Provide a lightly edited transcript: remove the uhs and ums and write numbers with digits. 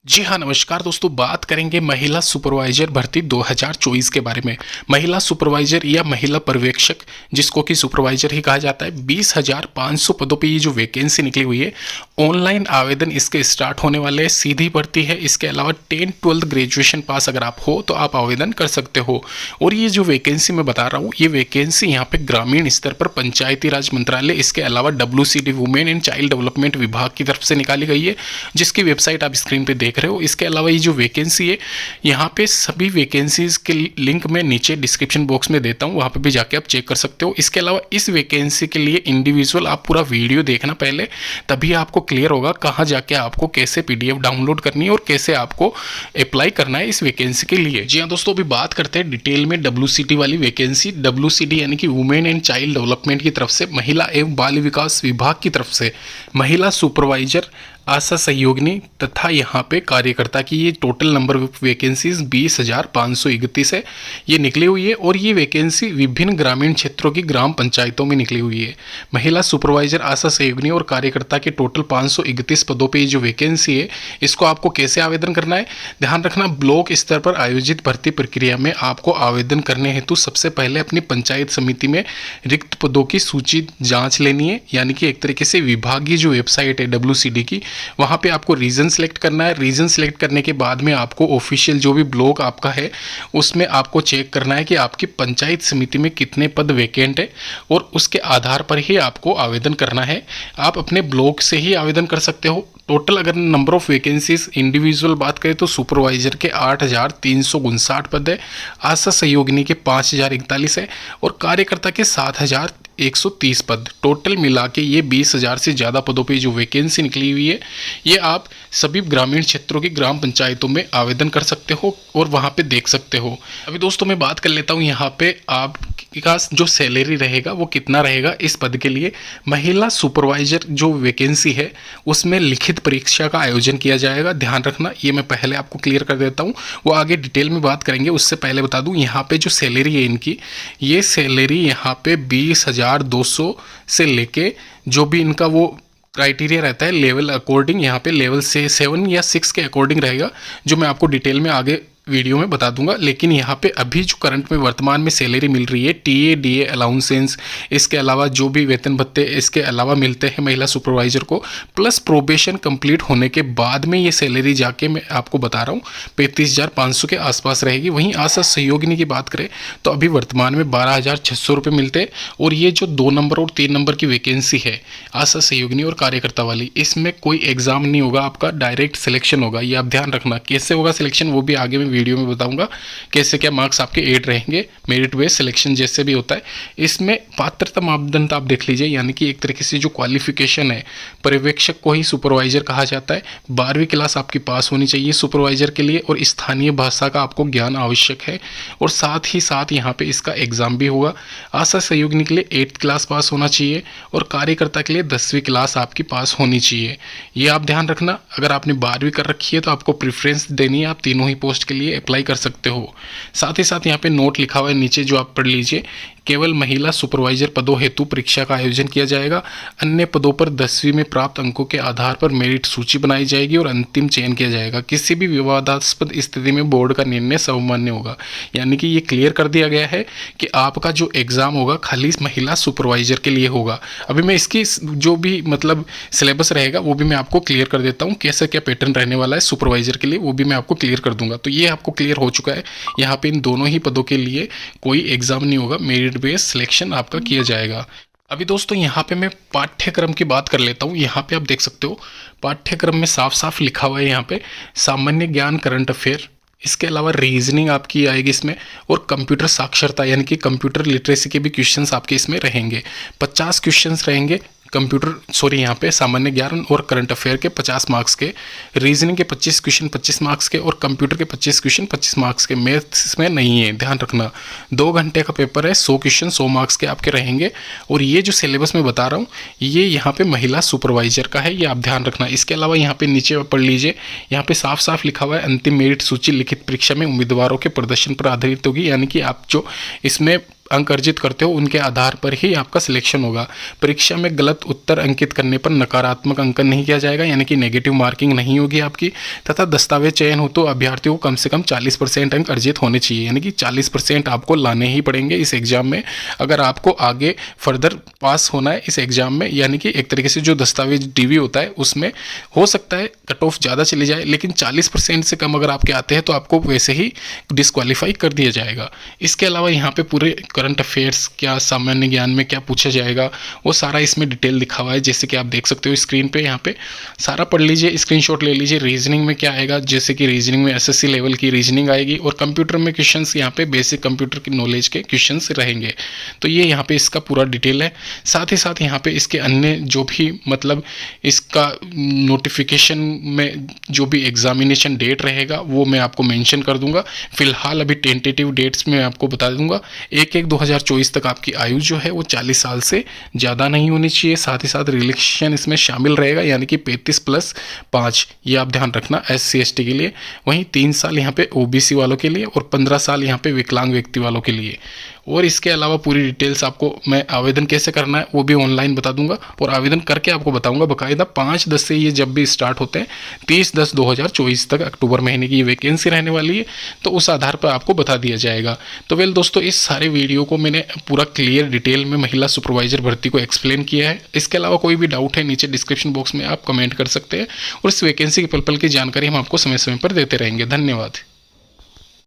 जी हाँ, नमस्कार दोस्तों। बात करेंगे महिला सुपरवाइजर भर्ती 2024 के बारे में। महिला सुपरवाइजर या महिला पर्यवेक्षक, जिसको कि सुपरवाइजर ही कहा जाता है, 20,500 पदों पे ये जो वैकेंसी निकली हुई है, ऑनलाइन आवेदन इसके स्टार्ट होने वाले हैं। सीधी भर्ती है। इसके अलावा 10-12 ग्रेजुएशन पास अगर आप हो तो आप आवेदन कर सकते हो। और ये जो वैकेंसी मैं बता रहा हूँ, ये वैकेंसी यहाँ पे ग्रामीण स्तर पर पंचायती राज मंत्रालय, इसके अलावा WCD women and child development विभाग की तरफ से निकाली गई है, जिसकी वेबसाइट आप स्क्रीन पे देख रहे हो। इसके अलावा ये जो वैकेंसी है, यहाँ पे सभी वैकेंसीज के लिंक मैं नीचे डिस्क्रिप्शन बॉक्स में देता हूँ, वहाँ पे भी जाके आप चेक कर सकते हो। इसके अलावा इस वैकेंसी के लिए इंडिविजुअल आप पूरा वीडियो देखना पहले, तभी आपको क्लियर होगा कहाँ जाके आपको कैसे PDF डाउनलोड करनी है और कैसे आपको अप्लाई करना है इस वैकेंसी के लिए। जी हाँ दोस्तों, अभी बात करते हैं डिटेल में WCD वाली वैकेंसी। WCD यानी कि वुमेन एंड चाइल्ड डेवलपमेंट की तरफ से, महिला एवं बाल विकास विभाग की तरफ से महिला सुपरवाइजर, आशा सहयोगिनी तथा यहाँ पे कार्यकर्ता की ये टोटल नंबर ऑफ वैकेंसीज 20,531 है, ये निकली हुई है। और ये वैकेंसी विभिन्न ग्रामीण क्षेत्रों की ग्राम पंचायतों में निकली हुई है। महिला सुपरवाइजर, आशा सहयोगिनी और कार्यकर्ता के टोटल 531 पदों पे ये जो वैकेंसी है, इसको आपको कैसे आवेदन करना है, ध्यान रखना। ब्लॉक स्तर पर आयोजित भर्ती प्रक्रिया में आपको आवेदन करने हेतु सबसे पहले अपनी पंचायत समिति में रिक्त पदों की सूची जाँच लेनी है, यानी कि एक तरीके से विभागीय जो वेबसाइट है WCD की, वहाँ पे आपको रीजन सेलेक्ट करना है। रीजन सेलेक्ट करने के बाद में आपको ऑफिशियल जो भी ब्लॉक आपका है, उसमें आपको चेक करना है कि आपकी पंचायत समिति में कितने पद वैकेंट है, और उसके आधार पर ही आपको आवेदन करना है। आप अपने ब्लॉक से ही आवेदन कर सकते हो। टोटल अगर नंबर ऑफ वैकेंसीज इंडिविजुअल बात करें तो सुपरवाइजर के 8,359 पद है, आशा सहयोगिनी के 5,041 है, और कार्यकर्ता के 7,130 पद। टोटल मिला के ये 20,000 से ज़्यादा पदों पे जो वैकेंसी निकली हुई है, ये आप सभी ग्रामीण क्षेत्रों की ग्राम पंचायतों में आवेदन कर सकते हो और वहाँ पे देख सकते हो। अभी दोस्तों मैं बात कर लेता हूँ यहाँ पे आपका जो सैलरी रहेगा वो कितना रहेगा इस पद के लिए। महिला सुपरवाइजर जो वैकेंसी है, उसमें लिखित परीक्षा का आयोजन किया जाएगा। ध्यान रखना, ये मैं पहले आपको क्लियर कर देता हूँ, वो आगे डिटेल में बात करेंगे। उससे पहले बता दूँ, यहाँ पे जो सैलरी है इनकी, ये सैलरी यहाँ पे 20,200 से लेके जो भी इनका वो क्राइटेरिया रहता है लेवल अकॉर्डिंग, यहाँ पे लेवल से 7 या 6 के अकॉर्डिंग रहेगा, जो मैं आपको डिटेल में आगे वीडियो में बता दूंगा। लेकिन यहाँ पे अभी जो करंट में वर्तमान में सैलरी मिल रही है, TA DA अलाउंसेंस, इसके अलावा जो भी वेतन भत्ते इसके अलावा मिलते हैं महिला सुपरवाइजर को, प्लस प्रोबेशन कंप्लीट होने के बाद में ये सैलरी जाके मैं आपको बता रहा हूँ 35,500 के आसपास रहेगी। वहीं आशा सहयोगिनी की बात करें तो अभी वर्तमान में 12,600 रुपये मिलते हैं। और ये जो 2 नंबर और 3 नंबर की वैकेंसी है, आशा सहयोगिनी और कार्यकर्ता वाली, इसमें कोई एग्जाम नहीं होगा, आपका डायरेक्ट सिलेक्शन होगा। ये आप ध्यान रखना। कैसे होगा सिलेक्शन वो भी आगे मैं वीडियो में बताऊंगा, कैसे क्या मार्क्स आपके ऐड रहेंगे, मेरिट बेस्ड सिलेक्शन जैसे भी होता है। इसमें पात्रता मापदंड आप देख लीजिए, यानी कि एक तरीके से जो क्वालिफिकेशन है, पर्यवेक्षक को ही सुपरवाइजर कहा जाता है। 12वीं क्लास आपकी पास होनी चाहिए सुपरवाइजर के लिए, और स्थानीय भाषा का आपको ज्ञान आवश्यक है, और साथ ही साथ यहाँ पे इसका एग्जाम भी होगा। आशा सहयोगिनी के लिए 8th क्लास पास होना चाहिए, और कार्यकर्ता के लिए 10वीं क्लास आपकी पास होनी चाहिए। ये आप ध्यान रखना। अगर आपने 12वीं कर रखी है तो आपको प्रेफरेंस देनी है, आप तीनों ही पोस्ट के लिए अप्लाई कर सकते हो। साथ ही साथ यहाँ पे नोट लिखा हुआ है नीचे, जो आप पढ़ लीजिए। केवल महिला सुपरवाइजर पदों हेतु परीक्षा का आयोजन किया जाएगा। अन्य पदों पर 10वीं में प्राप्त अंकों के आधार पर मेरिट सूची बनाई जाएगी और अंतिम चयन किया जाएगा। किसी भी विवादास्पद स्थिति में बोर्ड का निर्णय सर्वमान्य होगा। यानी कि ये क्लियर कर दिया गया है कि आपका जो एग्जाम होगा खाली महिला सुपरवाइजर के लिए होगा। अभी मैं इसकी जो भी मतलब सिलेबस रहेगा वो भी मैं आपको क्लियर कर देता हूँ, कैसे क्या पैटर्न रहने वाला है सुपरवाइजर के लिए, वो भी मैं आपको क्लियर कर दूंगा। तो ये आपको क्लियर हो चुका है। यहाँ पे इन दोनों ही पदों के लिए कोई एग्जाम नहीं होगा, मेरिट बेस्ड सिलेक्शन आपका किया जाएगा। अभी दोस्तों यहाँ पे मैं पाठ्यक्रम की बात कर लेता हूँ। यहाँ पे आप देख सकते हो पाठ्यक्रम में साफ साफ लिखा हुआ है यहाँ पे सामान्य ज्ञान, करंट अफेयर, इसके अलावा रीजनिंग आपकी आएगी इसमें, और कंप्यूटर साक्षरता यानी कि कंप्यूटर लिटरेसी के भी क्वेश्चंस आपके इसमें रहेंगे। 50 क्वेश्चंस रहेंगे यहाँ पे सामान्य ज्ञान और करंट अफेयर के 50 मार्क्स के, रीजनिंग के 25 क्वेश्चन 25 मार्क्स के, और कंप्यूटर के 25 क्वेश्चन 25 मार्क्स के। मैथ्स में नहीं है, ध्यान रखना। 2 घंटे का पेपर है, 100 क्वेश्चन 100 मार्क्स के आपके रहेंगे। और ये जो सिलेबस मैं बता रहा हूँ, ये यहाँ पे महिला सुपरवाइजर का है, ये आप ध्यान रखना। इसके अलावा यहाँ पे नीचे पढ़ लीजिए, यहाँ पे साफ साफ लिखा हुआ है अंतिम मेरिट सूची लिखित परीक्षा में उम्मीदवारों के प्रदर्शन पर आधारित होगी। यानी कि आप जो इसमें अंक अर्जित करते हो उनके आधार पर ही आपका सिलेक्शन होगा। परीक्षा में गलत उत्तर अंकित करने पर नकारात्मक अंकन नहीं किया जाएगा, यानी कि नेगेटिव मार्किंग नहीं होगी आपकी। तथा दस्तावेज चयन हो तो अभ्यर्थियों को कम से कम 40% अंक अर्जित होने चाहिए, यानी कि 40% आपको लाने ही पड़ेंगे इस एग्जाम में अगर आपको आगे फर्दर पास होना है इस एग्जाम में। यानी कि एक तरीके से जो दस्तावेज डीवी होता है उसमें हो सकता है कट ऑफ ज़्यादा चली जाए, लेकिन 40% से कम अगर आपके आते हैं तो आपको वैसे ही डिस्क्वालीफाई कर दिया जाएगा। इसके अलावा यहाँ पे पूरे करंट अफेयर्स, क्या सामान्य ज्ञान में क्या पूछा जाएगा, वो सारा इसमें डिटेल लिखा हुआ है, जैसे कि आप देख सकते हो स्क्रीन पे। यहाँ पे सारा पढ़ लीजिए, स्क्रीनशॉट ले लीजिए। रीजनिंग में क्या आएगा, जैसे कि रीजनिंग में एसएससी लेवल की रीजनिंग आएगी, और कंप्यूटर में क्वेश्चंस यहाँ पे बेसिक कंप्यूटर की नॉलेज के क्वेश्चंस रहेंगे। तो ये यहाँ पे इसका पूरा डिटेल है। साथ ही साथ यहाँ पे इसके अन्य जो भी मतलब इसका नोटिफिकेशन में जो भी एग्जामिनेशन डेट रहेगा वो मैं आपको मेंशन कर दूंगा। फिलहाल अभी टेंटेटिव डेट्स में आपको बता दूंगा। 1/1/2024 तक आपकी आयु जो है वो 40 साल से ज़्यादा नहीं होनी चाहिए। साथ ही साथ रिलैक्सेशन इसमें शामिल रहेगा, यानी कि 35+5, ये आप ध्यान रखना SC ST के लिए। वहीं 3 साल यहाँ पे OBC वालों के लिए और 15 साल यहाँ पे विकलांग व्यक्ति वालों के लिए। और इसके अलावा पूरी डिटेल्स आपको मैं आवेदन कैसे करना है वो भी ऑनलाइन बता दूंगा, और आवेदन करके आपको बताऊंगा बाकायदा। 5/10 से ये जब भी स्टार्ट होते हैं 30/10/2024 तक अक्टूबर महीने की ये वैकेंसी रहने वाली है, तो उस आधार पर आपको बता दिया जाएगा। तो वेल दोस्तों, इस सारे वीडियो को मैंने पूरा क्लियर डिटेल में महिला सुपरवाइजर भर्ती को एक्सप्लेन किया है। इसके अलावा कोई भी डाउट है नीचे डिस्क्रिप्शन बॉक्स में आप कमेंट कर सकते हैं, और इस वैकेंसी के पल पल की जानकारी हम आपको समय समय पर देते रहेंगे। धन्यवाद।